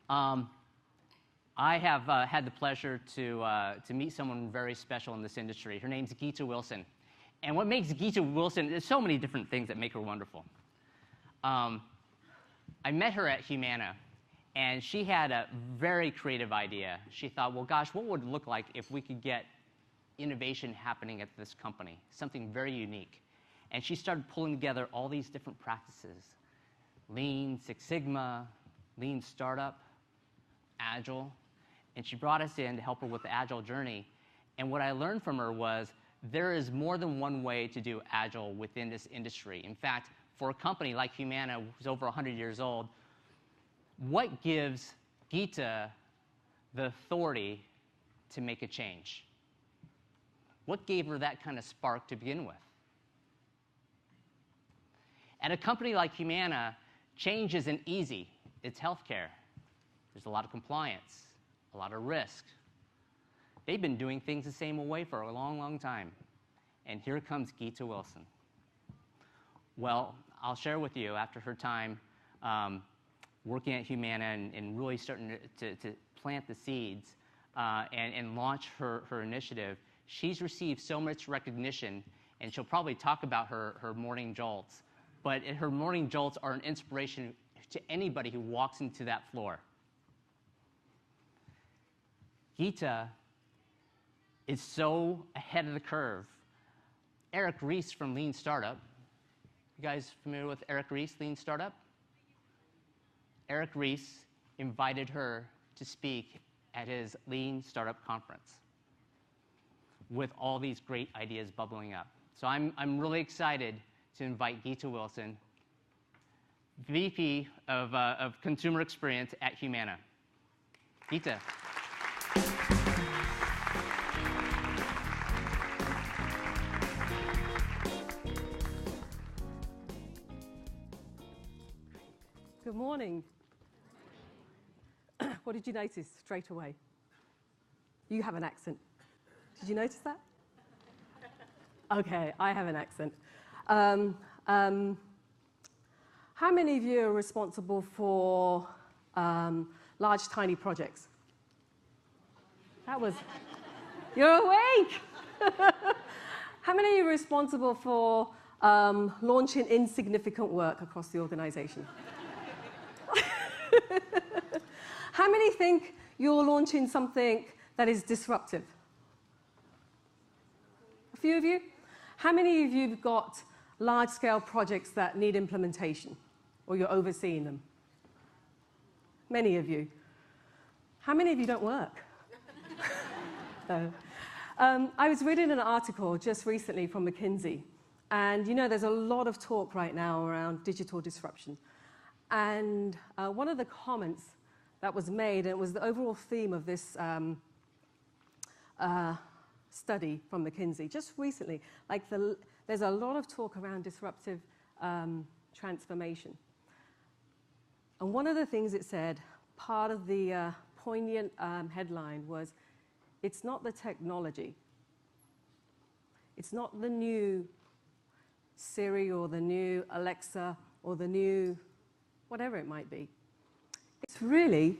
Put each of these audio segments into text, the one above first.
I have had the pleasure to meet someone very special in this industry. Her name's Geeta Wilson. And what makes Geeta Wilson, there's so many different things that make her wonderful. I met her at Humana, and she had a very creative idea. She thought, well, gosh, what would it look like if we could get innovation happening at this company, something very unique. And she started pulling together all these different practices, Lean, Six Sigma, Lean Startup, Agile, and she brought us in to help her with the Agile journey. And what I learned from her was there is more than one way to do Agile within this industry. In fact, for a company like Humana, who's over 100 years old, what gives Geeta the authority to make a change? What gave her that kind of spark to begin with? At a company like Humana, change isn't easy. It's healthcare. There's a lot of compliance, a lot of risk. They've been doing things the same way for a long, long time. And here comes Geeta Wilson. Well, I'll share with you, after her time working at Humana and really starting to plant the seeds and launch her initiative, she's received so much recognition, and she'll probably talk about her morning jolts. But her morning jolts are an inspiration to anybody who walks into that floor. Geeta is so ahead of the curve. Eric Ries from Lean Startup. You guys familiar with Eric Ries, Lean Startup? Eric Ries invited her to speak at his Lean Startup conference with all these great ideas bubbling up. So I'm really excited to invite Geeta Wilson, VP of Consumer Experience at Humana. Geeta. Good morning. What did you notice straight away? You have an accent. Did you notice that? Okay, I have an accent. How many of you are responsible for large, tiny projects? That was, you're awake! How many of you are responsible for launching insignificant work across the organization? How many think you're launching something that is disruptive? A few of you? How many of you have got large-scale projects that need implementation, or you're overseeing them? Many of you. How many of you don't work? No. I was reading an article just recently from McKinsey, and you know there's a lot of talk right now around digital disruption. And one of the comments that was made, and it was the overall theme of this study from McKinsey, just recently, like there's a lot of talk around disruptive transformation. And one of the things it said, part of the poignant headline was, it's not the technology. It's not the new Siri or the new Alexa or the new whatever it might be. It's really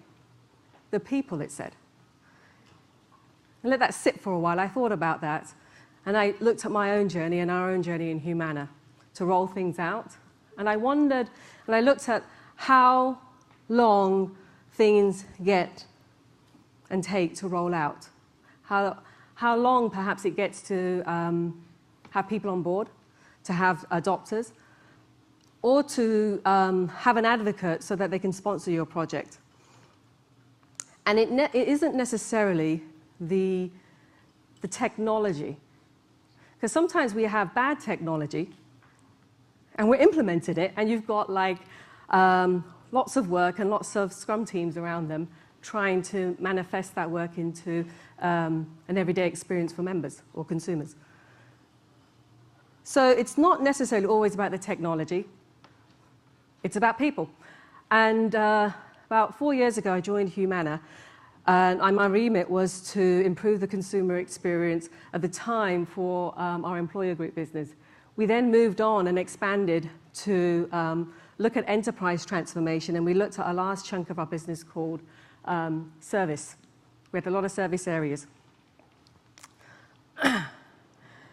the people, it said. And let that sit for a while. I thought about that, and I looked at my own journey and our own journey in Humana to roll things out. And I wondered, and I looked at how long things get and take to roll out. How long perhaps it gets to have people on board, to have adopters, or to have an advocate so that they can sponsor your project. And it isn't necessarily the technology. Because sometimes we have bad technology, and we're implemented it, and you've got like lots of work and lots of Scrum teams around them trying to manifest that work into an everyday experience for members or consumers. So it's not necessarily always about the technology. It's about people. And about 4 years ago, I joined Humana, and my remit was to improve the consumer experience at the time for our employer group business. We then moved on and expanded to look at enterprise transformation, and we looked at a last chunk of our business called service. We had a lot of service areas.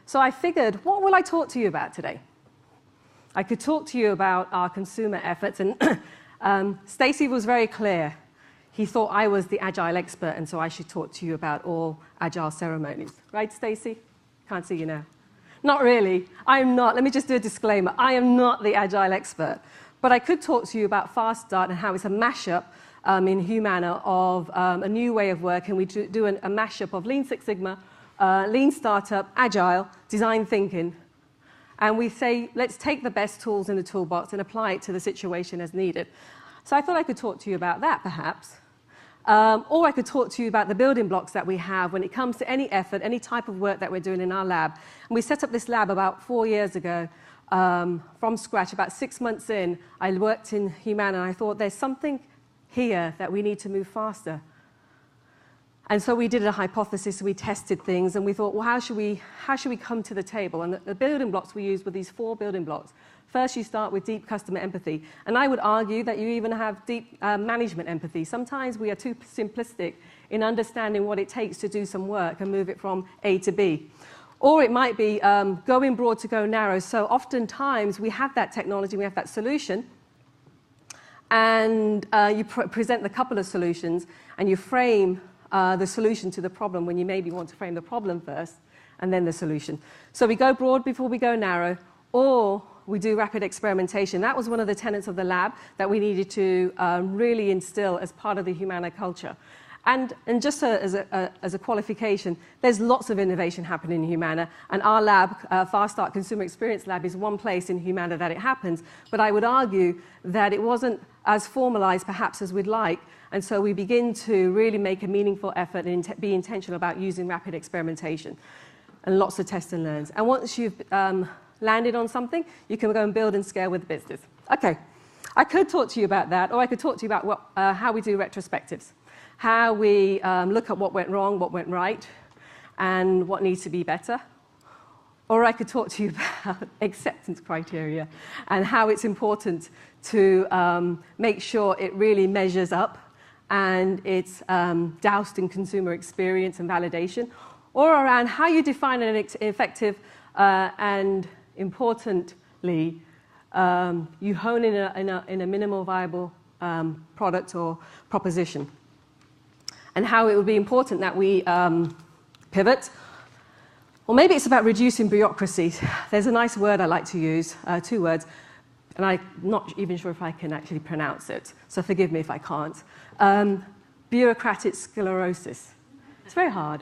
So I figured, what will I talk to you about today? I could talk to you about our consumer efforts, and Stacy was very clear. He thought I was the Agile expert, and so I should talk to you about all Agile ceremonies. Right, Stacy? Can't see you now. Not really. I'm not. Let me just do a disclaimer. I am not the Agile expert. But I could talk to you about Fast Start and how it's a mashup in Humana of a new way of working. We do a mashup of Lean Six Sigma, Lean Startup, Agile, design thinking. And we say, let's take the best tools in the toolbox and apply it to the situation as needed. So I thought I could talk to you about that, perhaps. Or I could talk to you about the building blocks that we have when it comes to any effort, any type of work that we're doing in our lab. And we set up this lab about 4 years ago from scratch. About 6 months in, I worked in Humana, and I thought there's something here that we need to move faster. And so we did a hypothesis, we tested things, and we thought, well, how should we come to the table? And the building blocks we used were these 4 building blocks. First, you start with deep customer empathy. And I would argue that you even have deep management empathy. Sometimes we are too simplistic in understanding what it takes to do some work and move it from A to B. Or it might be going broad to go narrow. So oftentimes we have that technology, we have that solution, and you present the couple of solutions, and you frame the solution to the problem when you maybe want to frame the problem first, and then the solution. So we go broad before we go narrow, or we do rapid experimentation. That was one of the tenets of the lab that we needed to really instill as part of the Humana culture. And just as a qualification, there's lots of innovation happening in Humana, and our lab, Fast Start Consumer Experience Lab, is one place in Humana that it happens. But I would argue that it wasn't as formalized perhaps as we'd like, and so we begin to really make a meaningful effort and be intentional about using rapid experimentation and lots of test and learns. And once you've landed on something, you can go and build and scale with the business. Okay, I could talk to you about that, or I could talk to you about how we do retrospectives, how we look at what went wrong, what went right, and what needs to be better. Or I could talk to you about acceptance criteria and how it's important to make sure it really measures up and it's doused in consumer experience and validation, or around how you define an effective and importantly, you hone in a minimal viable product or proposition. And how it would be important that we pivot. Or maybe it's about reducing bureaucracy. There's a nice word I like to use, 2 words, and I'm not even sure if I can actually pronounce it, so forgive me if I can't. Bureaucratic sclerosis. It's very hard.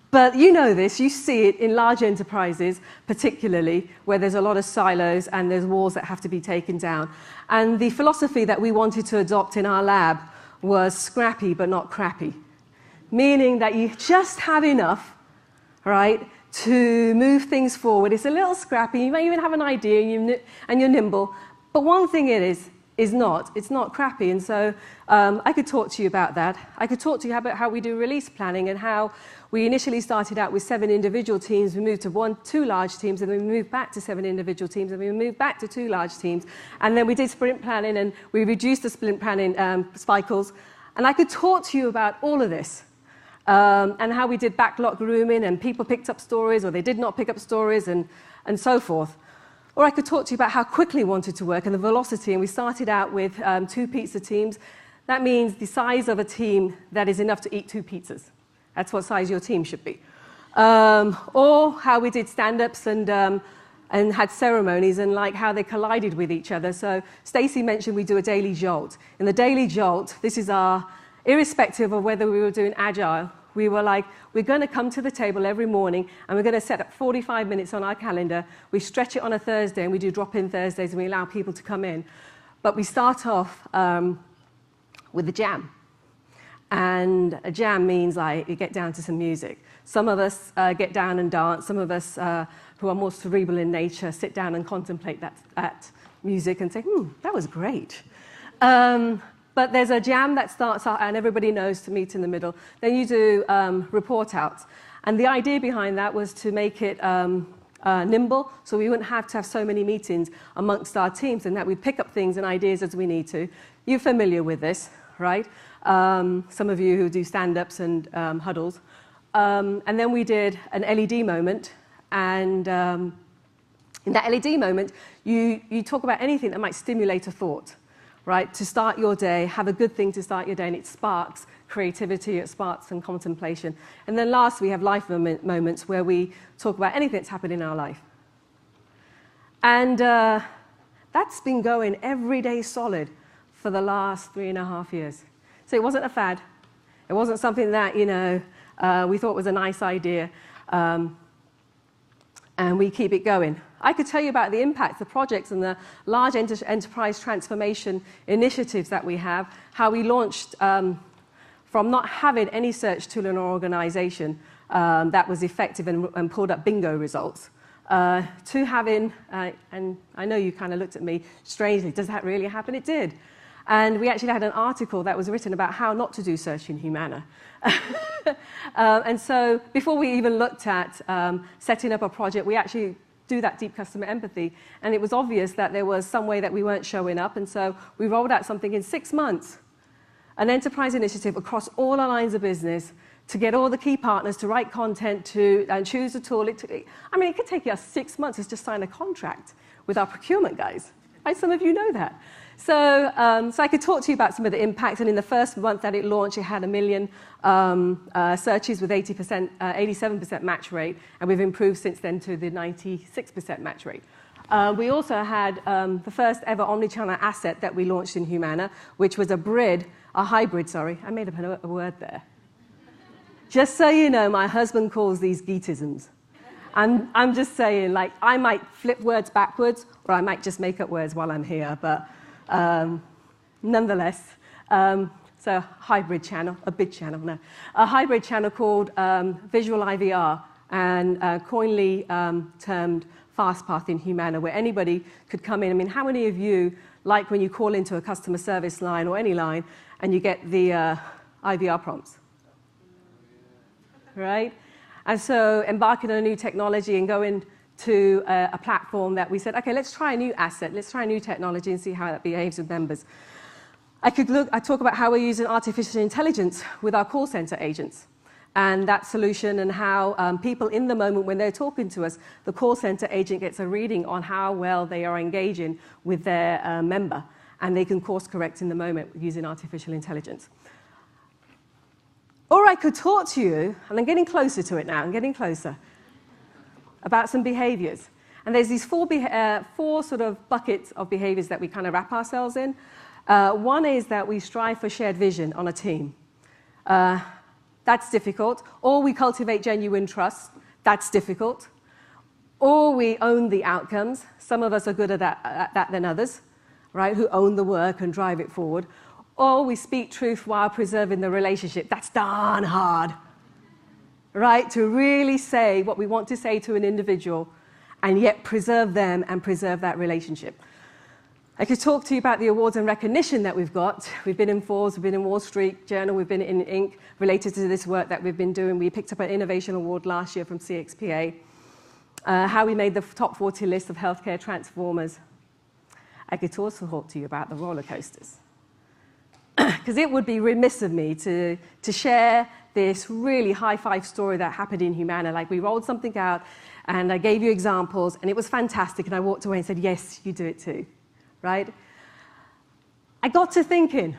But you know this, you see it in large enterprises, particularly, where there's a lot of silos and there's walls that have to be taken down. And the philosophy that we wanted to adopt in our lab was scrappy but not crappy, meaning that you just have enough, right, to move things forward. It's a little scrappy, you may even have an idea and you're nimble, but one thing it is it's not crappy. And so I could talk to you about that. I could talk to you about how we do release planning and how we initially started out with 7 individual teams, we moved to 2 large teams, and then we moved back to 7 individual teams, and we moved back to 2 large teams. And then we did sprint planning, and we reduced the sprint planning cycles. And I could talk to you about all of this, and how we did backlog grooming, and people picked up stories, or they did not pick up stories, and so forth. Or I could talk to you about how quickly we wanted to work and the velocity, and we started out with 2 pizza teams. That means the size of a team that is enough to eat 2 pizzas. That's what size your team should be. Or how we did stand-ups and had ceremonies and like how they collided with each other. So Stacy mentioned we do a daily jolt. In the daily jolt, this is our, irrespective of whether we were doing Agile, we were like, we're going to come to the table every morning and we're going to set up 45 minutes on our calendar. We stretch it on a Thursday and we do drop-in Thursdays and we allow people to come in. But we start off with a jam. And a jam means like you get down to some music. Some of us get down and dance. Some of us who are more cerebral in nature sit down and contemplate that music and say, that was great. But there's a jam that starts out and everybody knows to meet in the middle. Then you do report outs. And the idea behind that was to make it nimble, so we wouldn't have to have so many meetings amongst our teams, and that we'd pick up things and ideas as we need to. You're familiar with this, right? Some of you who do stand-ups and huddles. And then we did an LED moment, and in that LED moment, you talk about anything that might stimulate a thought, right? To start your day, have a good thing to start your day, and it sparks creativity, it sparks some contemplation. And then last, we have life moments where we talk about anything that's happened in our life. And that's been going every day solid for the last 3.5 years. So it wasn't a fad. It wasn't something that, we thought was a nice idea, and we keep it going. I could tell you about the impact, the projects, and the large enterprise transformation initiatives that we have, how we launched from not having any search tool in our organization that was effective and pulled up bingo results, to having, and I know you kind of looked at me strangely, does that really happen? It did. And we actually had an article that was written about how not to do search in Humana. And so before we even looked at setting up a project, we actually do that deep customer empathy. And it was obvious that there was some way that we weren't showing up. And so we rolled out something in 6 months, an enterprise initiative across all our lines of business to get all the key partners to write content and choose a tool. It could take us 6 months to just sign a contract with our procurement guys. Right? Some of you know that. So I could talk to you about some of the impact. And in the first month that it launched, it had 1 million searches with 87% match rate. And we've improved since then to the 96% match rate. We also had the first ever omnichannel asset that we launched in Humana, which was a hybrid, sorry. I made up a word there. Just so you know, my husband calls these Geetisms. I'm just saying, like, I might flip words backwards, or I might just make up words while I'm here. But nonetheless, so hybrid channel, a hybrid channel called Visual IVR, and coinly termed FastPath in Humana, where anybody could come in. I mean, how many of you, like when you call into a customer service line or any line, and you get the IVR prompts? Right? And so embarking on a new technology and going to a platform that we said, okay, let's try a new asset, let's try a new technology and see how that behaves with members. I talk about how we're using artificial intelligence with our call center agents and that solution, and how people in the moment when they're talking to us, the call center agent gets a reading on how well they are engaging with their member, and they can course correct in the moment using artificial intelligence. Or I could talk to you, and I'm getting closer to it now, I'm getting closer, about some behaviors. And there's these four sort of buckets of behaviors that we kind of wrap ourselves in. One is that we strive for shared vision on a team. That's difficult. Or we cultivate genuine trust. That's difficult. Or we own the outcomes. Some of us are good at that than others, right, who own the work and drive it forward. Or we speak truth while preserving the relationship. That's darn hard, right? To really say what we want to say to an individual and yet preserve them and preserve that relationship. I could talk to you about the awards and recognition that we've got. We've been in Forbes, we've been in Wall Street Journal, we've been in Inc. related to this work that we've been doing. We picked up an innovation award last year from CXPA. How we made the top 40 list of healthcare transformers. I could also talk to you about the roller coasters. Because it would be remiss of me to share this really high-five story that happened in Humana. Like, we rolled something out, and I gave you examples, and it was fantastic, and I walked away and said, yes, you do it too, right? I got to thinking,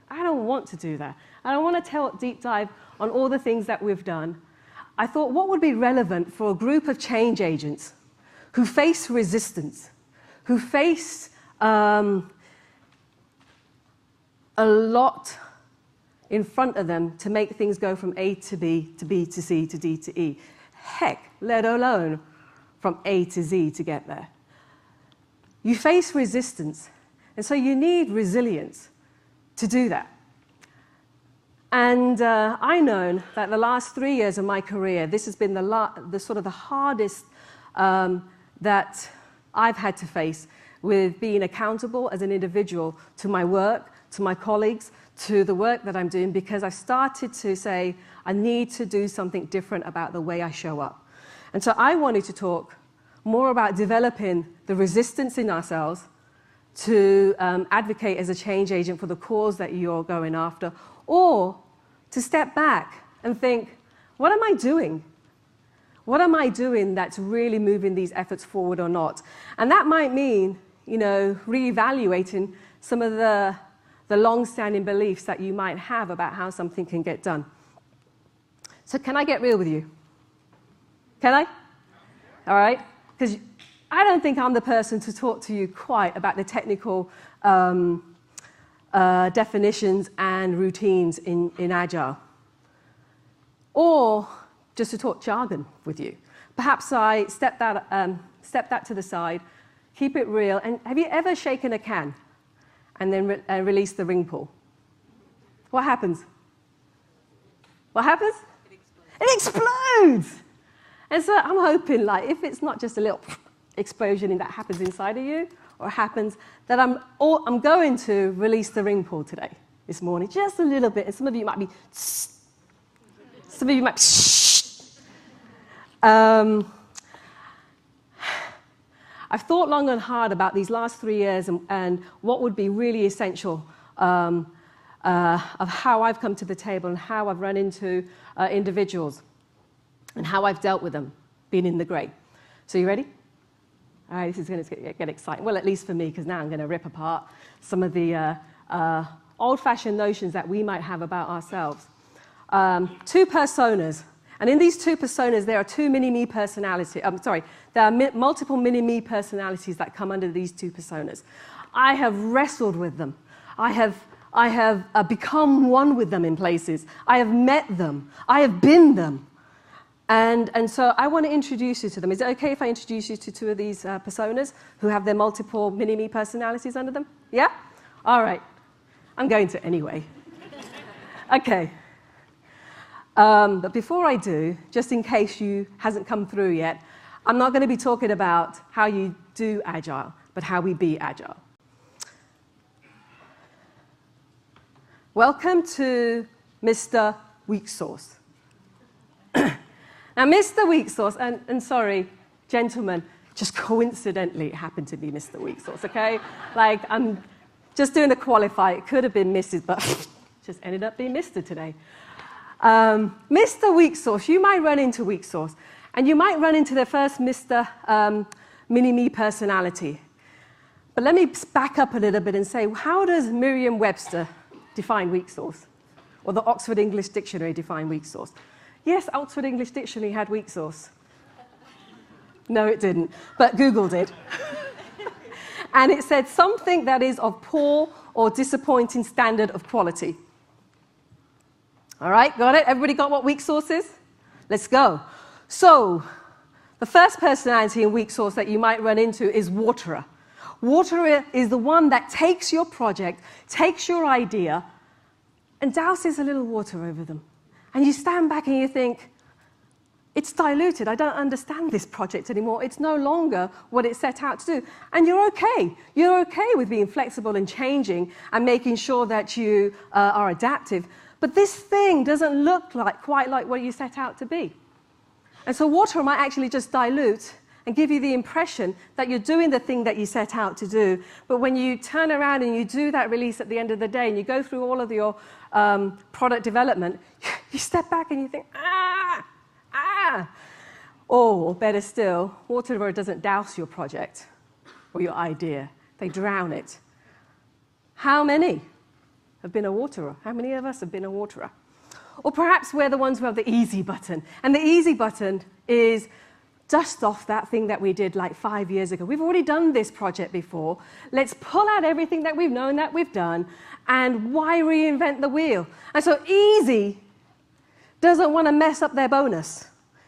I don't want to do that. I don't want to deep dive on all the things that we've done. I thought, what would be relevant for a group of change agents who face resistance, who face a lot in front of them to make things go from A to B to B to C to D to E. Heck, let alone from A to Z to get there. You face resistance, and so you need resilience to do that. And I've known that the last 3 years of my career, this has been the sort of the hardest that I've had to face with being accountable as an individual to my work, to my colleagues, to the work that I'm doing, because I started to say, I need to do something different about the way I show up. And so I wanted to talk more about developing the resistance in ourselves to advocate as a change agent for the cause that you're going after, or to step back and think, what am I doing? What am I doing that's really moving these efforts forward or not? And that might mean, reevaluating some of the long-standing beliefs that you might have about how something can get done. So can I get real with you? Can I? All right? Because I don't think I'm the person to talk to you quite about the technical definitions and routines in Agile. Or just to talk jargon with you. Perhaps I step that to the side, keep it real. And have you ever shaken a can and then released the ring pull? What happens? What happens? It explodes! And so I'm hoping, like, if it's not just a little explosion that happens inside of you, or happens, that I'm going to release the ring pull today, this morning, just a little bit. And some of you might be, some of you might I've thought long and hard about these last 3 years and what would be really essential of how I've come to the table and how I've run into individuals and how I've dealt with them, being in the grey. So you ready? All right, this is going to get exciting. Well, at least for me, because now I'm going to rip apart some of the old-fashioned notions that we might have about ourselves. 2 personas. And in these 2 personas, there are 2 mini-me personalities. There are multiple mini-me personalities that come under these 2 personas. I have wrestled with them. I have become one with them in places. I have met them. I have been them. And so I want to introduce you to them. Is it okay if I introduce you to 2 of these personas who have their multiple mini-me personalities under them? Yeah? All right. I'm going to anyway. Okay. But before I do, just in case you hasn't come through yet, I'm not going to be talking about how you do Agile, but how we be Agile. Welcome to Mr. Weaksauce. Now, Mr. Weaksauce, and sorry, gentlemen, just coincidentally, it happened to be Mr. Weaksauce, okay? Like, I'm just doing a qualifier. It could have been Mrs., but just ended up being Mr. today. Mr. Weaksauce, you might run into Weaksauce, and you might run into their first Mr. Mini-Me personality. But let me back up a little bit and say, how does Merriam-Webster define Weaksauce? Or the Oxford English Dictionary define Weaksauce? Yes, Oxford English Dictionary had Weaksauce. No, it didn't, but Google did. And it said something that is of poor or disappointing standard of quality. All right, got it? Everybody got what Weaksauce is? Let's go. So, the first personality in Weaksauce that you might run into is waterer. Waterer is the one that takes your project, takes your idea, and douses a little water over them. And you stand back and you think, it's diluted. I don't understand this project anymore. It's no longer what it set out to do. And you're okay. You're okay with being flexible and changing and making sure that you are adaptive. But this thing doesn't look quite like what you set out to be. And so water might actually just dilute and give you the impression that you're doing the thing that you set out to do. But when you turn around and you do that release at the end of the day and you go through all of your product development, you step back and you think, ah. Or better still, water doesn't douse your project or your idea. They drown it. How many have been a waterer? How many of us have been a waterer? Or perhaps we're the ones who have the easy button. And the easy button is dust off that thing that we did like 5 years ago. We've already done this project before. Let's pull out everything that we've known that we've done, and why reinvent the wheel? And so easy doesn't want to mess up their bonus.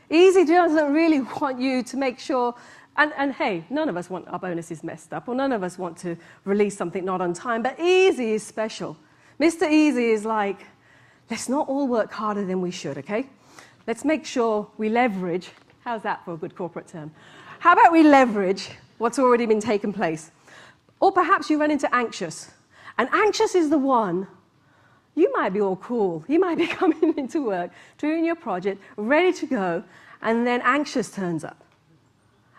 Easy doesn't really want you to make sure, and hey, none of us want our bonuses messed up, or none of us want to release something not on time, but easy is special. Mr. Easy is like, let's not all work harder than we should, okay? Let's make sure we leverage. How's that for a good corporate term? How about we leverage what's already been taken place? Or perhaps you run into anxious. And anxious is the one, you might be all cool. You might be coming into work, doing your project, ready to go, and then anxious turns up.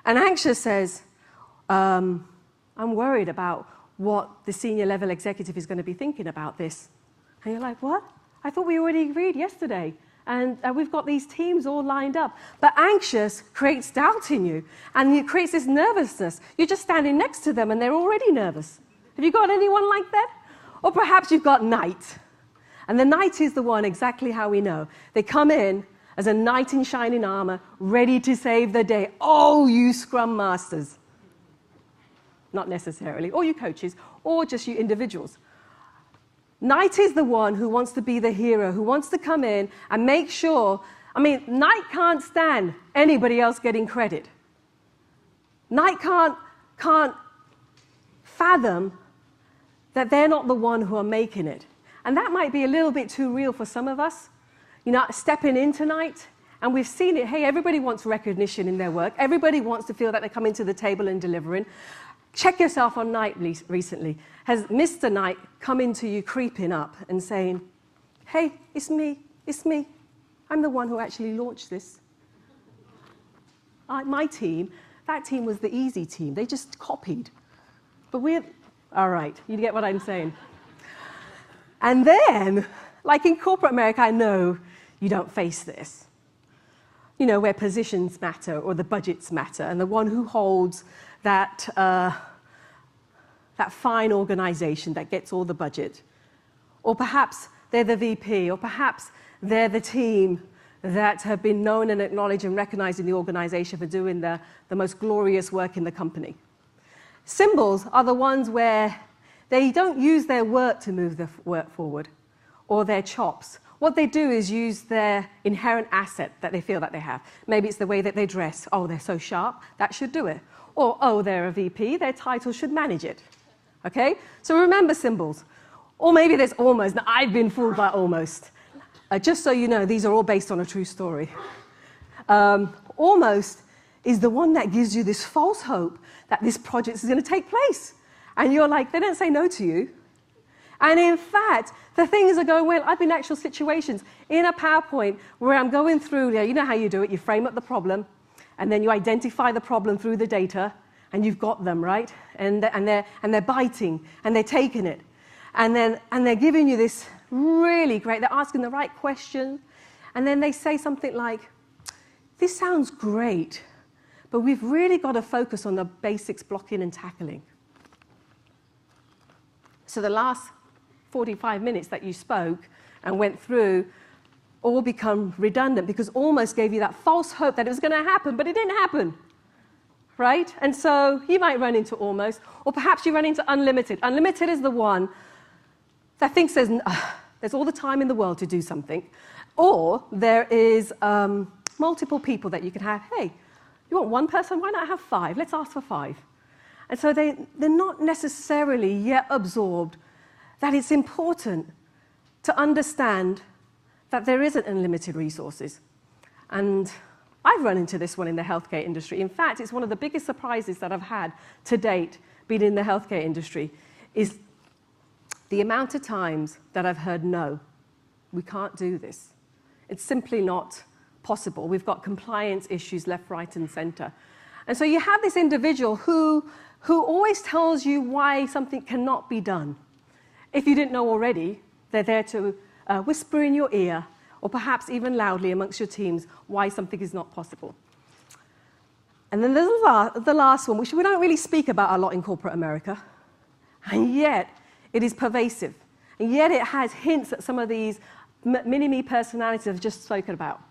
And anxious says, I'm worried about what the senior level executive is going to be thinking about this. And you're like, what? I thought we already agreed yesterday. And we've got these teams all lined up. But anxious creates doubt in you. And it creates this nervousness. You're just standing next to them and they're already nervous. Have you got anyone like that? Or perhaps you've got knight. And the knight is the one exactly how we know. They come in as a knight in shining armor, ready to save the day. Oh, you Scrum masters. Not necessarily. Or you coaches. Or just you individuals. Knight is the one who wants to be the hero, who wants to come in and make sure. I mean, Knight can't stand anybody else getting credit. Knight can't fathom that they're not the one who are making it. And that might be a little bit too real for some of us. You know, stepping in tonight, and we've seen it. Hey, everybody wants recognition in their work. Everybody wants to feel that they're coming to the table and delivering. Check yourself on Knight recently. Has Mr. Knight come into you creeping up and saying, hey, it's me. I'm the one who actually launched this. My team, that team was the easy team. They just copied. But all right, you get what I'm saying. And then, like in corporate America, I know you don't face this. You know, where positions matter or the budgets matter, and the one who holds that fine organization that gets all the budget. Or perhaps they're the VP, or perhaps they're the team that have been known and acknowledged and recognized in the organization for doing the most glorious work in the company. Symbols are the ones where they don't use their work to move the work forward, or their chops. What they do is use their inherent asset that they feel that they have. Maybe it's the way that they dress. Oh, they're so sharp, that should do it. Or, oh, they're a VP, their title should manage it. Okay? So remember symbols. Or maybe there's almost. Now, I've been fooled by almost. Just so you know, these are all based on a true story. Almost is the one that gives you this false hope that this project is going to take place. And you're like, they don't say no to you. And in fact, the things are going well. I've been in actual situations in a PowerPoint where I'm going through, you know how you do it, you frame up the problem, and then you identify the problem through the data, and you've got them, right? And they're biting, and they're taking it. And they're giving you this really great, they're asking the right question, and then they say something like, this sounds great, but we've really got to focus on the basics, blocking and tackling. So the last 45 minutes that you spoke and went through all become redundant because almost gave you that false hope that it was going to happen, but it didn't happen, right? And so you might run into almost, or perhaps you run into unlimited. Unlimited is the one that thinks there's all the time in the world to do something, or there is multiple people that you can have. Hey, you want one person? Why not have 5? Let's ask for 5. And so they're not necessarily yet absorbed that it's important to understand that there isn't unlimited resources. And I've run into this one in the healthcare industry. In fact, it's one of the biggest surprises that I've had to date being in the healthcare industry is the amount of times that I've heard, no, we can't do this. It's simply not possible. We've got compliance issues left, right, and center. And so you have this individual who always tells you why something cannot be done. If you didn't know already, they're there to whisper in your ear, or perhaps even loudly amongst your teams, why something is not possible. And then there's the last one, which we don't really speak about a lot in corporate America, and yet it is pervasive. And yet it has hints at some of these mini-me personalities I've just spoken about.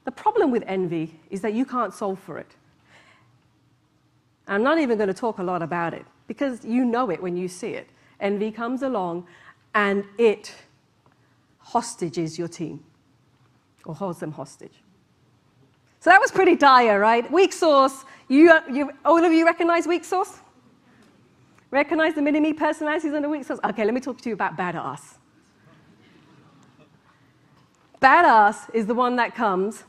The problem with envy is that you can't solve for it. I'm not even going to talk a lot about it, because you know it when you see it. Envy comes along, and it hostages your team, or holds them hostage. So that was pretty dire, right? Weaksauce, all of you recognize Weaksauce? Recognize the mini-me personalities under Weaksauce? Okay, let me talk to you about badass. Badass is the one that comes,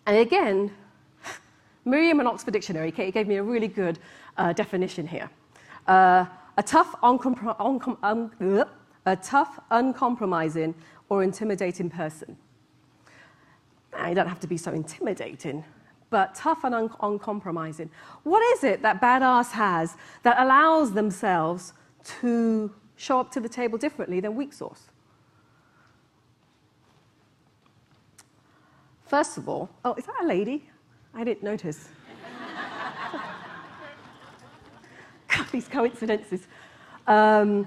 and again, Merriam and Oxford Dictionary gave me a really good definition here. A tough, uncompromising, or intimidating person. Now, you don't have to be so intimidating, but tough and uncompromising. What is it that Badass has that allows themselves to show up to the table differently than Weaksauce? First of all, oh, is that a lady? I didn't notice. God, these coincidences. So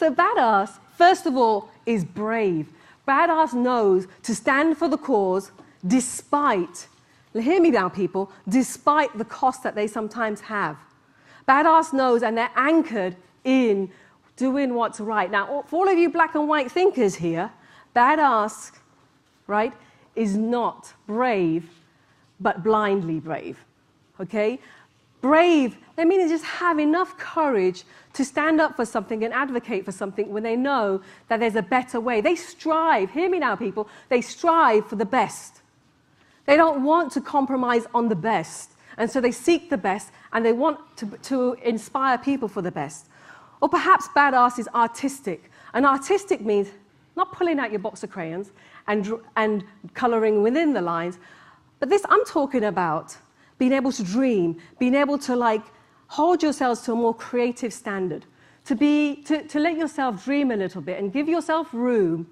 Badass, first of all, is brave. Badass knows to stand for the cause despite, hear me now, people, despite the cost that they sometimes have. Badass knows, and they're anchored in doing what's right. Now, for all of you black and white thinkers here, Badass, right, is not brave, but blindly brave, okay? Brave, they mean just have enough courage to stand up for something and advocate for something when they know that there's a better way. They strive, hear me now, people, they strive for the best. They don't want to compromise on the best, and so they seek the best, and they want to inspire people for the best. Or perhaps Badass is artistic, and artistic means not pulling out your box of crayons and coloring within the lines, but this, I'm talking about being able to dream, being able to like hold yourselves to a more creative standard, to let yourself dream a little bit and give yourself room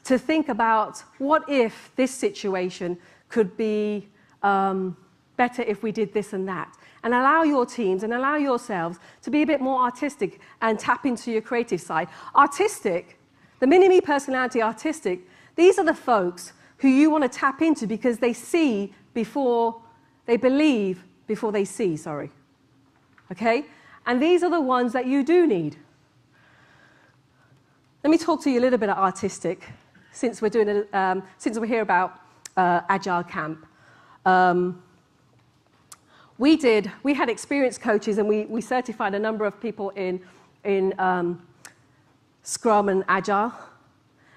to think about what if this situation could be better if we did this and that, and allow your teams and allow yourselves to be a bit more artistic and tap into your creative side. Artistic, the MiniMe personality artistic, these are the folks who you want to tap into because they see before they believe before they see, sorry. Okay? And these are the ones that you do need. Let me talk to you a little bit about artistic, since we're here about AgileCamp. We had experienced coaches, and we certified a number of people in Scrum and Agile.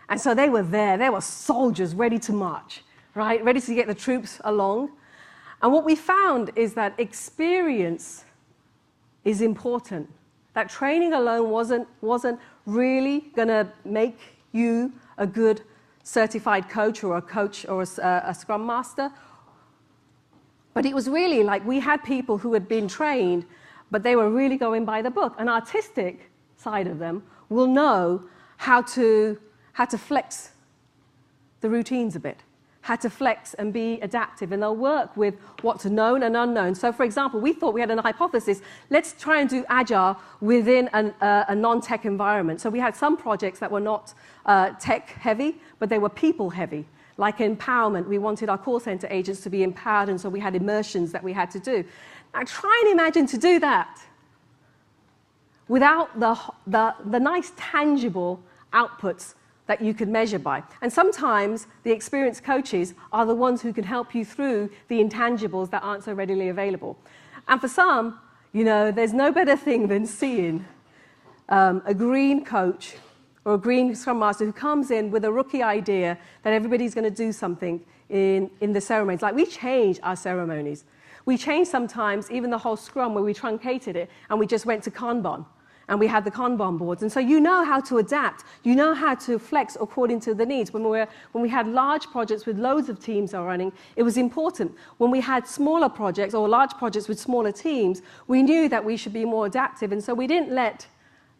And so they were there. They were soldiers ready to march, right? Ready to get the troops along. And what we found is that experience is important. That training alone wasn't really going to make you a good certified coach or a Scrum Master. But it was really like we had people who had been trained, but they were really going by the book. An artistic side of them will know how to flex the routines a bit, how to flex and be adaptive, and they'll work with what's known and unknown. So, for example, we thought we had a hypothesis, let's try and do Agile within a non-tech environment. So we had some projects that were not tech-heavy, but they were people-heavy. Like empowerment, we wanted our call center agents to be empowered, and so we had immersions that we had to do. Now, try and imagine to do that without the nice, tangible outputs that you could measure by. And sometimes the experienced coaches are the ones who can help you through the intangibles that aren't so readily available. And for some, you know, there's no better thing than seeing a green coach or a green Scrum Master who comes in with a rookie idea that everybody's going to do something in the ceremonies. Like, we change our ceremonies. We change sometimes even the whole Scrum, where we truncated it and we just went to Kanban. And we had the Kanban boards. And so you know how to adapt. You know how to flex according to the needs. When we had large projects with loads of teams running, it was important. When we had smaller projects or large projects with smaller teams, we knew that we should be more adaptive. And so we didn't let,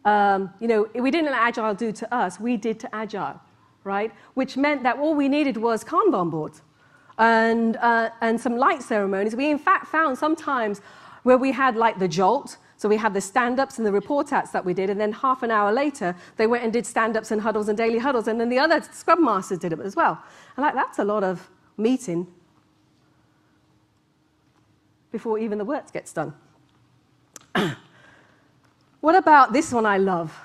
we didn't let Agile do to us. We did to Agile, right? Which meant that all we needed was Kanban boards and some light ceremonies. We, in fact, found sometimes where we had like the jolt. So we had the stand-ups and the report-outs that we did, and then half an hour later, they went and did stand-ups and huddles and daily huddles, and then the other Scrum Masters did it as well. And like, that's a lot of meeting before even the work gets done. What about this one I love?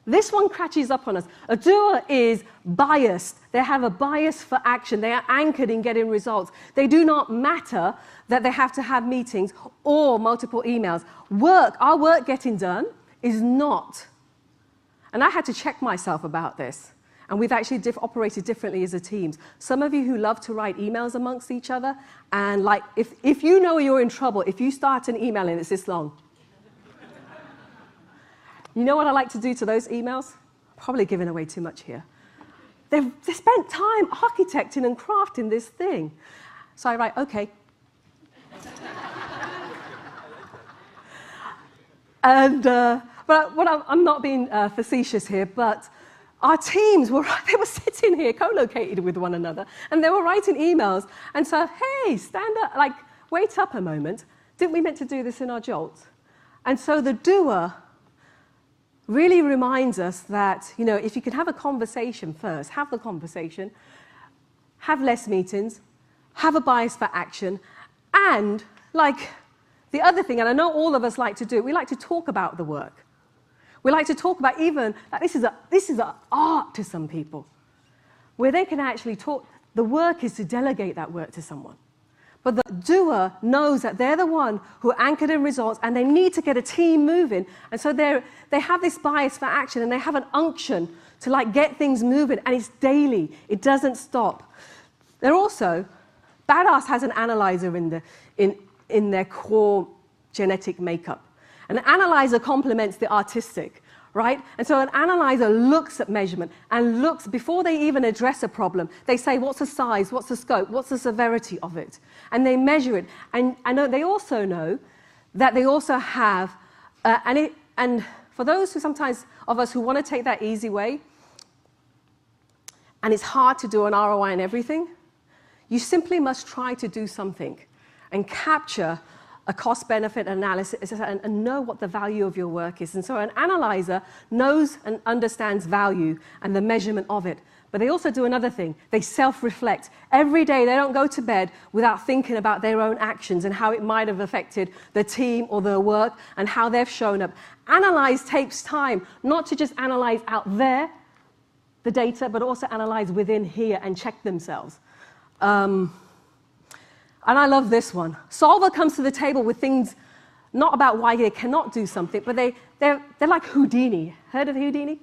This one catches up on us. A doer is biased. They have a bias for action. They are anchored in getting results. They do not matter that they have to have meetings or multiple emails. Our work getting done is not. And I had to check myself about this. And we've actually operated differently as a team. Some of you who love to write emails amongst each other, and like, if you know you're in trouble, if you start an email and it's this long, you know what I like to do to those emails? Probably giving away too much here. they spent time architecting and crafting this thing. So I write, okay. And, but I'm not being facetious here, but our teams they were sitting here co-located with one another, and they were writing emails. And so, hey, stand up, like, wait up a moment. Didn't we meant to do this in our jolts? And so the doer really reminds us that, you know, if you can have a conversation first, have the conversation, have less meetings, have a bias for action, and, like, the other thing, and I know all of us like to do, we like to talk about the work. We like to talk about even that this is an art to some people, where they can actually talk. The work is to delegate that work to someone. But the doer knows that they're the one who are anchored in results, and they need to get a team moving. And so they have this bias for action, and they have an unction to, like, get things moving, and it's daily. It doesn't stop. They're also, Badass has an analyzer in their core genetic makeup. An analyzer complements the artistic, right? And so an analyzer looks at measurement and looks, before they even address a problem, they say, what's the size, what's the scope, what's the severity of it? And they measure it. And they also know that they also have, and for those who sometimes of us who want to take that easy way, and it's hard to do an ROI and everything, you simply must try to do something and capture a cost-benefit analysis and know what the value of your work is. And so an analyzer knows and understands value and the measurement of it. But they also do another thing. They self-reflect. Every day, they don't go to bed without thinking about their own actions and how it might have affected the team or their work and how they've shown up. Analyze takes time, not to just analyze out there, the data, but also analyze within here and check themselves. And I love this one. Solver comes to the table with things not about why they cannot do something, but they're like Houdini. Heard of Houdini?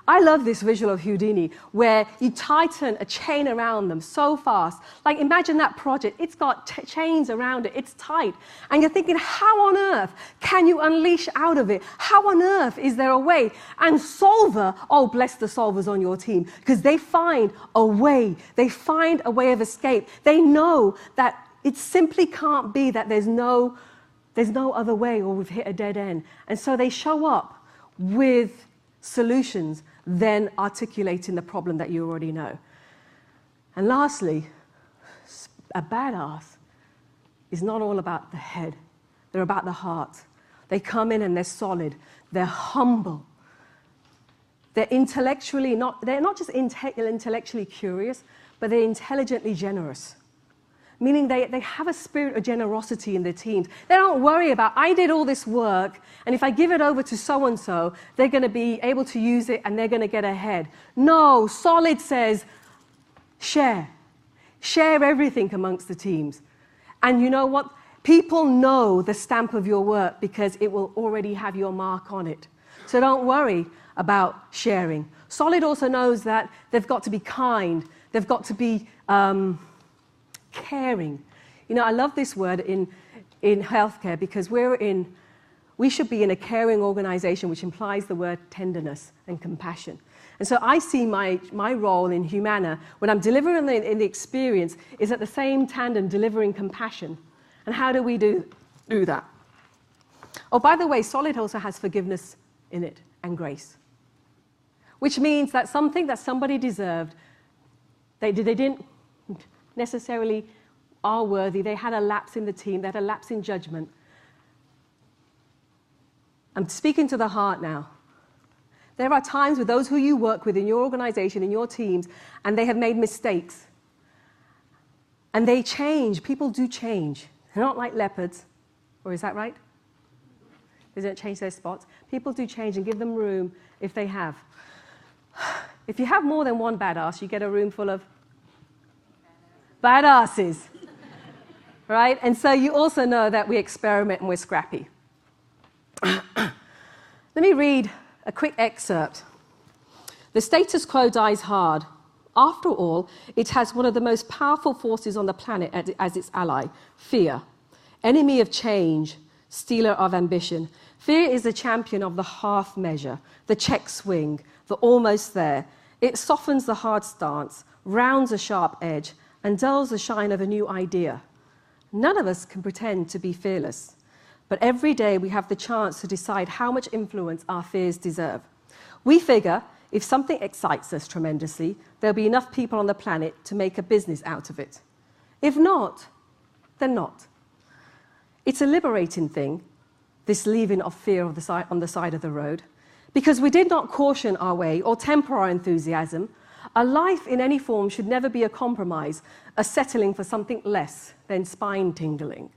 I love this visual of Houdini, where you tighten a chain around them so fast. Like, imagine that project. It's got chains around it. It's tight. And you're thinking, how on earth can you unleash out of it? How on earth is there a way? And Solver, oh, bless the solvers on your team, because they find a way. They find a way of escape. They know that it simply can't be that there's no other way, or we've hit a dead end. And so they show up with solutions, then articulating the problem that you already know. And lastly, a badass is not all about the head. They're about the heart. They come in and they're solid. They're humble. They're intellectually they're not just intellectually curious, but they're intelligently generous. Meaning they have a spirit of generosity in their teams. They don't worry about, I did all this work, and if I give it over to so-and-so, they're going to be able to use it and they're going to get ahead. No, Solid says, share. Share everything amongst the teams. And you know what? People know the stamp of your work because it will already have your mark on it. So don't worry about sharing. Solid also knows that they've got to be kind. They've got to be caring. You know, I love this word in healthcare because we should be in a caring organization, which implies the word tenderness and compassion. And so I see my role in Humana, when I'm delivering in the experience, is at the same tandem delivering compassion. And how do we do that? Oh, by the way, Solid also has forgiveness in it and grace, which means that something that somebody deserved, they didn't necessarily are worthy. They had a lapse in the team. They had a lapse in judgment. I'm speaking to the heart now. There are times with those who you work with in your organization, in your teams, and they have made mistakes. And they change. People do change. They're not like leopards. Or is that right? They don't change their spots. People do change, and give them room if they have. If you have more than one badass, you get a room full of badasses, right? And so you also know that we experiment and we're scrappy. Let me read a quick excerpt. The status quo dies hard. After all, it has one of the most powerful forces on the planet as its ally, fear. Enemy of change, stealer of ambition. Fear is the champion of the half measure, the check swing, the almost there. It softens the hard stance, rounds a sharp edge, and dulls the shine of a new idea. None of us can pretend to be fearless, but every day we have the chance to decide how much influence our fears deserve. We figure if something excites us tremendously, there'll be enough people on the planet to make a business out of it. If not, then not. It's a liberating thing, this leaving of fear on the side of the road, because we did not caution our way or temper our enthusiasm. A life in any form should never be a compromise, a settling for something less than spine-tingling.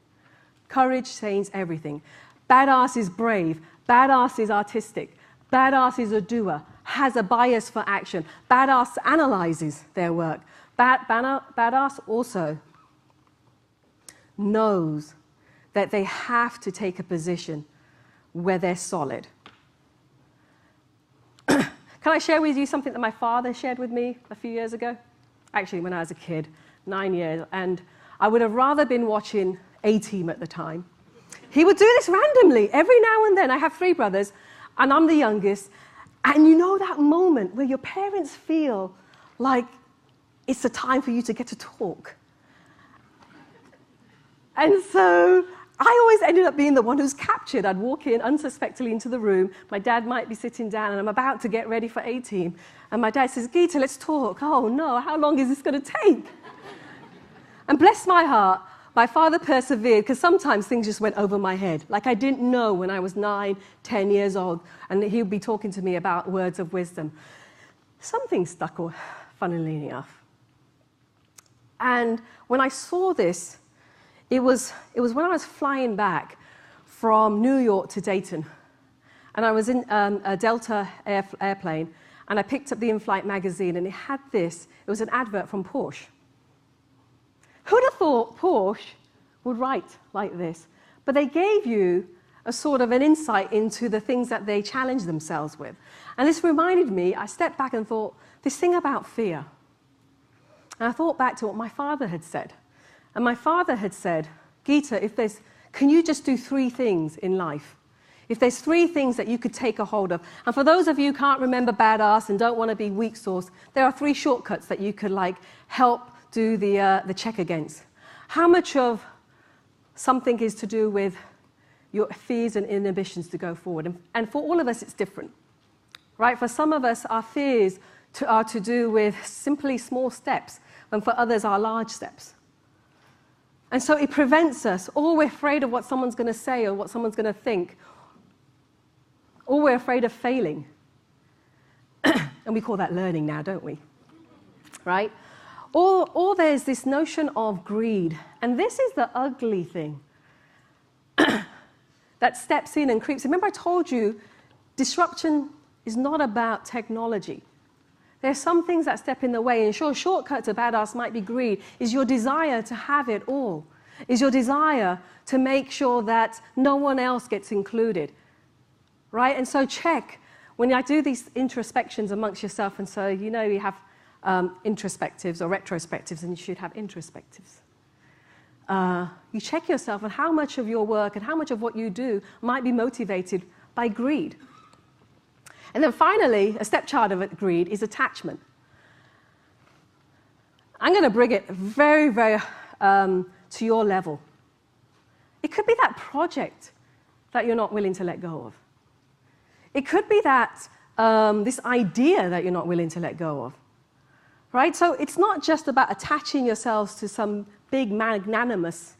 Courage changes everything. Badass is brave. Badass is artistic. Badass is a doer, has a bias for action. Badass analyzes their work. Badass also knows that they have to take a position where they're solid. Can I share with you something that my father shared with me a few years ago? Actually, when I was a kid, 9 years, and I would have rather been watching A-Team at the time. He would do this randomly, every now and then. I have 3 brothers, and I'm the youngest, and you know that moment where your parents feel like it's a time for you to get to talk. And so I always ended up being the one who's captured. I'd walk in unsuspectingly into the room. My dad might be sitting down, and I'm about to get ready for A-Team. And my dad says, Geeta, let's talk. Oh, no, how long is this going to take? And bless my heart, my father persevered, because sometimes things just went over my head. Like I didn't know when I was 9, 10 years old, and he would be talking to me about words of wisdom. Something stuck, funnily enough. And when I saw this, it was when I was flying back from New York to Dayton. And I was in a Delta airplane, and I picked up the in-flight magazine, and it had this. It was an advert from Porsche. Who'd have thought Porsche would write like this? But they gave you a sort of an insight into the things that they challenge themselves with. And this reminded me, I stepped back and thought, this thing about fear. And I thought back to what my father had said. And my father had said, Geeta, can you just do 3 things in life? If there's 3 things that you could take a hold of. And for those of you who can't remember badass and don't want to be Weaksauce, there are 3 shortcuts that you could help do the check against. How much of something is to do with your fears and inhibitions to go forward? And for all of us, it's different. Right? For some of us, our fears are to do with simply small steps, and for others are large steps. And so it prevents us, or we're afraid of what someone's going to say or what someone's going to think, or we're afraid of failing. And we call that learning now, don't we? Right? Or there's this notion of greed. And this is the ugly thing that steps in and creeps in. Remember I told you, disruption is not about technology. There are some things that step in the way, and sure, shortcut to badass might be greed, is your desire to have it all, is your desire to make sure that no one else gets included, right? And so check, when I do these introspections amongst yourself, and so you know you have introspectives or retrospectives, and you should have introspectives. You check yourself on how much of your work and how much of what you do might be motivated by greed. And then finally, a stepchild of greed is attachment. I'm going to bring it very, very to your level. It could be that project that you're not willing to let go of. It could be that this idea that you're not willing to let go of. Right? So it's not just about attaching yourselves to some big magnanimous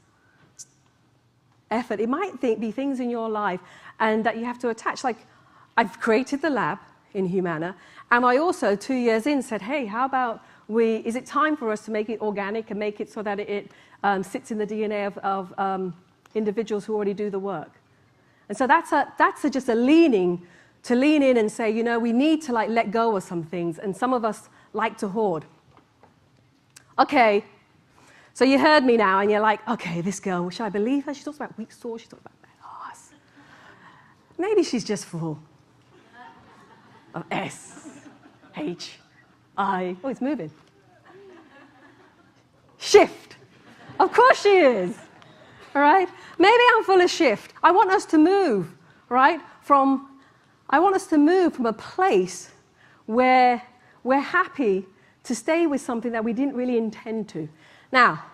effort. It might be things in your life and that you have to attach. Like, I've created the lab in Humana, and I also, 2 years in, said, hey, how about is it time for us to make it organic and make it so that it sits in the DNA of individuals who already do the work? And so that's just a leaning to lean in and say, you know, we need to let go of some things, and some of us like to hoard. Okay, so you heard me now, and you're like, okay, this girl, should I believe her? She talks about Weaksauce, she talks about badass. Maybe she's just full of S, H, I. Oh, it's moving. Shift. Of course she is. All right? Maybe I'm full of shift. I want us to move, right? I want us to move from a place where we're happy to stay with something that we didn't really intend to. Now,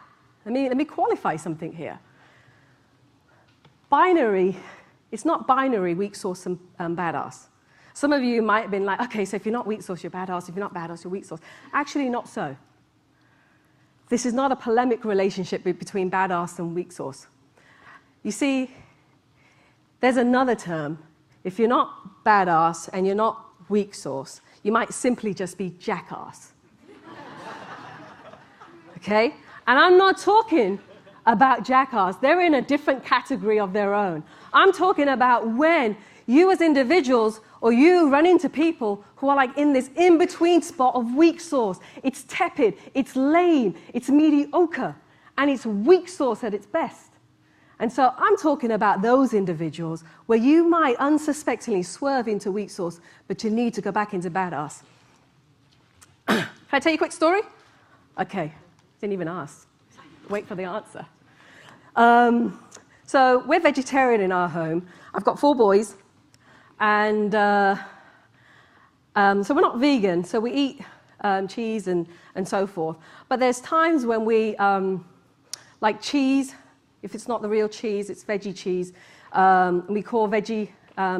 let me qualify something here. Binary, it's not binary, weak source and badass. Some of you might have been like, okay, so if you're not weak source, you're badass. If you're not badass, you're weak source. Actually, not so. This is not a polemic relationship between badass and weak source. You see, there's another term. If you're not badass and you're not weak source, you might simply just be jackass. Okay? And I'm not talking about jackass. They're in a different category of their own. I'm talking about when you as individuals or you run into people who are like in this in-between spot of weak source. It's tepid, it's lame, it's mediocre, and it's weak source at its best. And so I'm talking about those individuals where you might unsuspectingly swerve into weak source, but you need to go back into badass. Can I tell you a quick story? Okay, didn't even ask. Wait for the answer. So we're vegetarian in our home. I've got 4 boys, and so we're not vegan, so we eat cheese and so forth. But there's times when we, like cheese, if it's not the real cheese, it's veggie cheese. We call veggie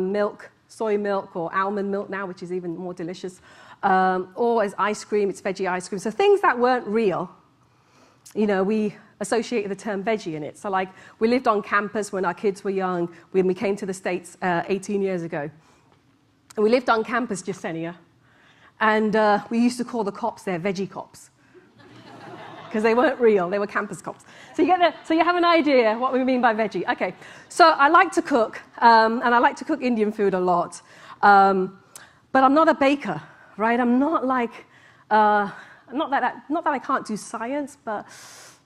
milk, soy milk, or almond milk now, which is even more delicious. Or as ice cream, it's veggie ice cream. So things that weren't real, you know, we associated the term veggie in it. So like, we lived on campus when our kids were young, when we came to the States 18 years ago. And we lived on campus, Yesenia, and we used to call the cops there veggie cops, because they weren't real, they were campus cops. So you have an idea what we mean by veggie. Okay, so I like to cook, and I like to cook Indian food a lot, but I'm not a baker, right? I'm not like, not that I can't do science, but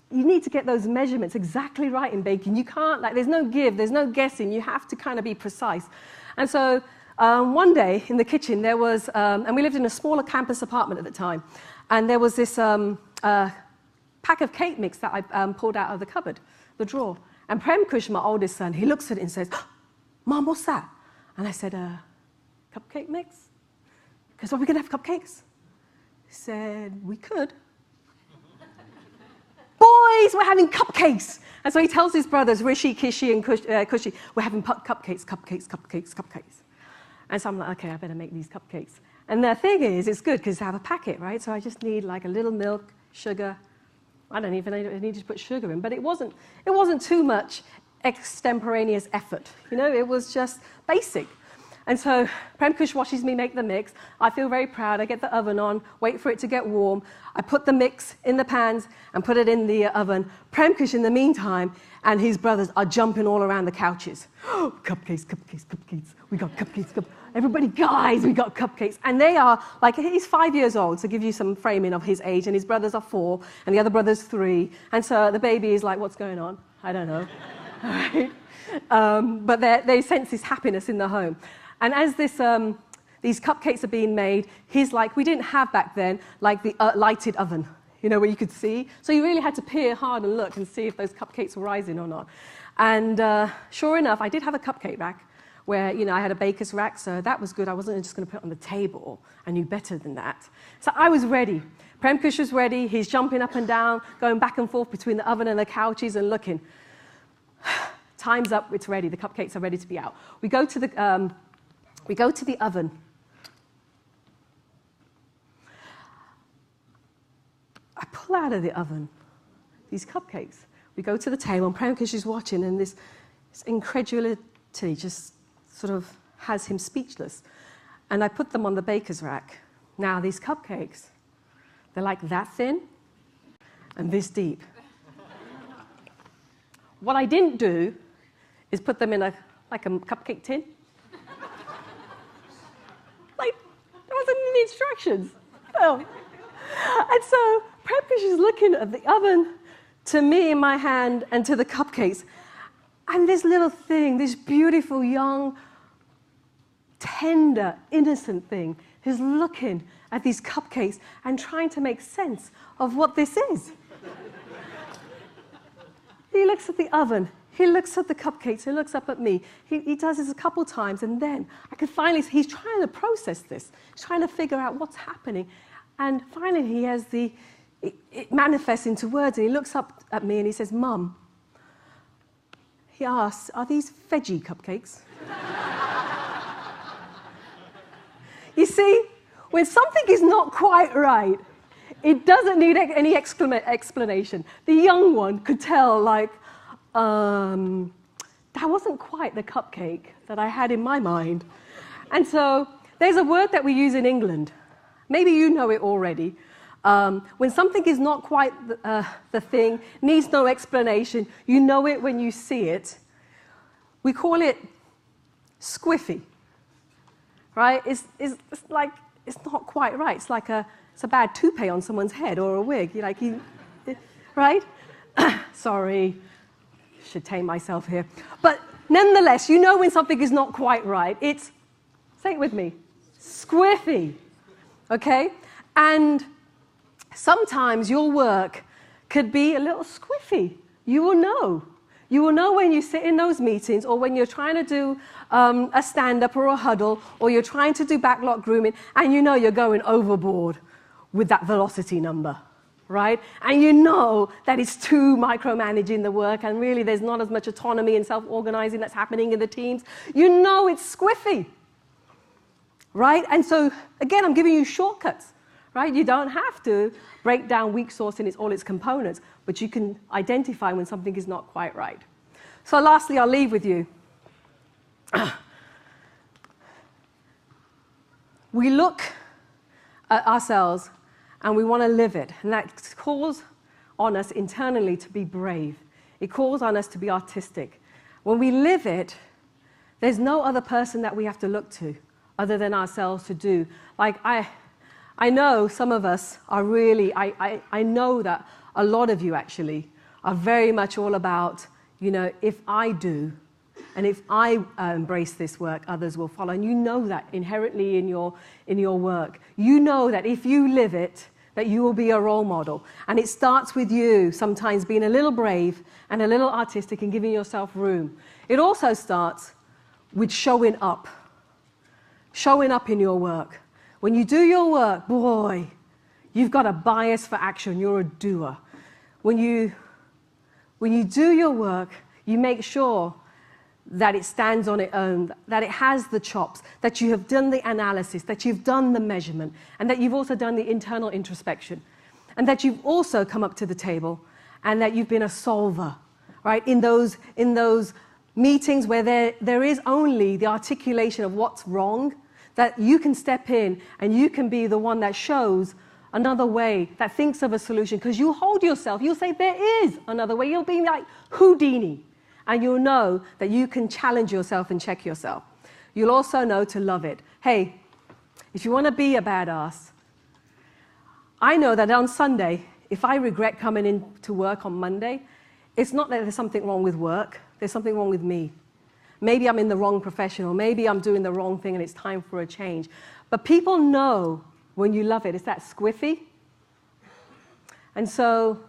you need to get those measurements exactly right in baking. You can't, like, there's no give, there's no guessing. You have to kind of be precise. And so one day in the kitchen, there was, and we lived in a smaller campus apartment at the time, and there was this pack of cake mix that I pulled out of the cupboard, the drawer. And Prem Kush, my oldest son, he looks at it and says, Mom, what's that? And I said, cupcake mix? Because are we going to have cupcakes? He said, we could. Boys, we're having cupcakes. And so he tells his brothers, Rishi, Kishi, and Kushi, we're having cupcakes. And so I'm like, okay, I better make these cupcakes. And the thing is, it's good because I have a packet, right? So I just need like a little milk, sugar. I don't even need to put sugar in, but it wasn't too much extemporaneous effort. You know, it was just basic. And so Prem Kush watches me make the mix. I feel very proud. I get the oven on, wait for it to get warm. I put the mix in the pans and put it in the oven. Prem Kush, in the meantime, and his brothers are jumping all around the couches. Oh, cupcakes, cupcakes, cupcakes. We got cupcakes, everybody, guys, we got cupcakes. And they are, like, he's 5 years old, to give you some framing of his age, and his brothers are 4, and the other brother's 3. And so the baby is like, what's going on? I don't know. All right? But they sense this happiness in the home. And as these cupcakes are being made, he's like, we didn't have back then, like the lighted oven, you know, where you could see. So you really had to peer hard and look and see if those cupcakes were rising or not. And sure enough, I did have a cupcake rack where, you know, I had a baker's rack, so that was good. I wasn't just going to put it on the table. I knew better than that. So I was ready. Prem Kush was ready. He's jumping up and down, going back and forth between the oven and the couches and looking. Time's up. It's ready. The cupcakes are ready to be out. We go to the oven. I pull out of the oven these cupcakes. We go to the table, and Prem Kush is watching, and this incredulity just sort of has him speechless. And I put them on the baker's rack. Now, these cupcakes, they're like that thin and this deep. What I didn't do is put them in like a cupcake tin. Like, there wasn't any instructions. Oh. And so Prem Kush is looking at the oven, to me in my hand, and to the cupcakes. And this little thing, this beautiful, young, tender, innocent thing, is looking at these cupcakes and trying to make sense of what this is. He looks at the oven. He looks at the cupcakes. He looks up at me. He does this a couple times, and then I could finally see he's trying to process this. He's trying to figure out what's happening. And finally, he has it manifests into words, and he looks up at me and he says, "Mum," he asks, "are these veggie cupcakes?" You see, when something is not quite right, it doesn't need any explanation. The young one could tell, like, that wasn't quite the cupcake that I had in my mind. And so there's a word that we use in England. Maybe you know it already. When something is not quite the thing, needs no explanation, you know it when you see it. We call it Squiffy, right? It's like, it's not quite right. It's like it's a bad toupee on someone's head or a wig. You're like, right? Sorry, should tame myself here. But nonetheless, you know when something is not quite right. It's, say it with me, Squiffy, okay? And sometimes your work could be a little squiffy. You will know. You will know when you sit in those meetings, or when you're trying to do a stand-up or a huddle, or you're trying to do backlog grooming, and you know you're going overboard with that velocity number, right? And you know that it's too micromanaging the work, and really there's not as much autonomy and self-organizing that's happening in the teams. You know it's squiffy, right? And so, again, I'm giving you shortcuts, right? You don't have to break down Weaksauce in all its components, but you can identify when something is not quite right. So lastly, I'll leave with you. We look at ourselves and we want to live it, and that calls on us internally to be brave. It calls on us to be artistic. When we live it, there's no other person that we have to look to other than ourselves to do. Like, I know some of us are really, I know that a lot of you actually are very much all about, you know, if I do, and if I embrace this work, others will follow. And you know that inherently in your work. You know that if you live it, that you will be a role model. And it starts with you sometimes being a little brave and a little artistic and giving yourself room. It also starts with showing up in your work. When you do your work, boy, you've got a bias for action. You're a doer. When you do your work, you make sure that it stands on its own, that it has the chops, that you have done the analysis, that you've done the measurement, and that you've also done the internal introspection, and that you've also come up to the table, and that you've been a solver, right? In those meetings where there is only the articulation of what's wrong, that you can step in and you can be the one that shows another way, that thinks of a solution, because you hold yourself, you'll say, there is another way. You'll be like Houdini, and you'll know that you can challenge yourself and check yourself. You'll also know to love it. Hey, if you want to be a badass, I know that on Sunday, if I regret coming in to work on Monday, it's not that there's something wrong with work, there's something wrong with me. Maybe I'm in the wrong profession, or maybe I'm doing the wrong thing and it's time for a change. But people know when you love it. It's that squiffy. And so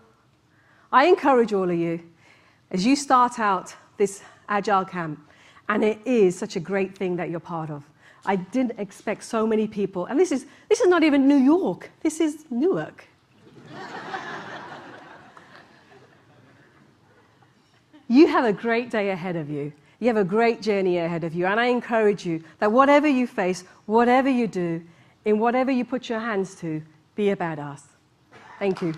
I encourage all of you, as you start out this Agile Camp, and it is such a great thing that you're part of. I didn't expect so many people, and this is not even New York, this is Newark. You have a great day ahead of you. You have a great journey ahead of you, and I encourage you that whatever you face, whatever you do, in whatever you put your hands to, be a badass. Thank you.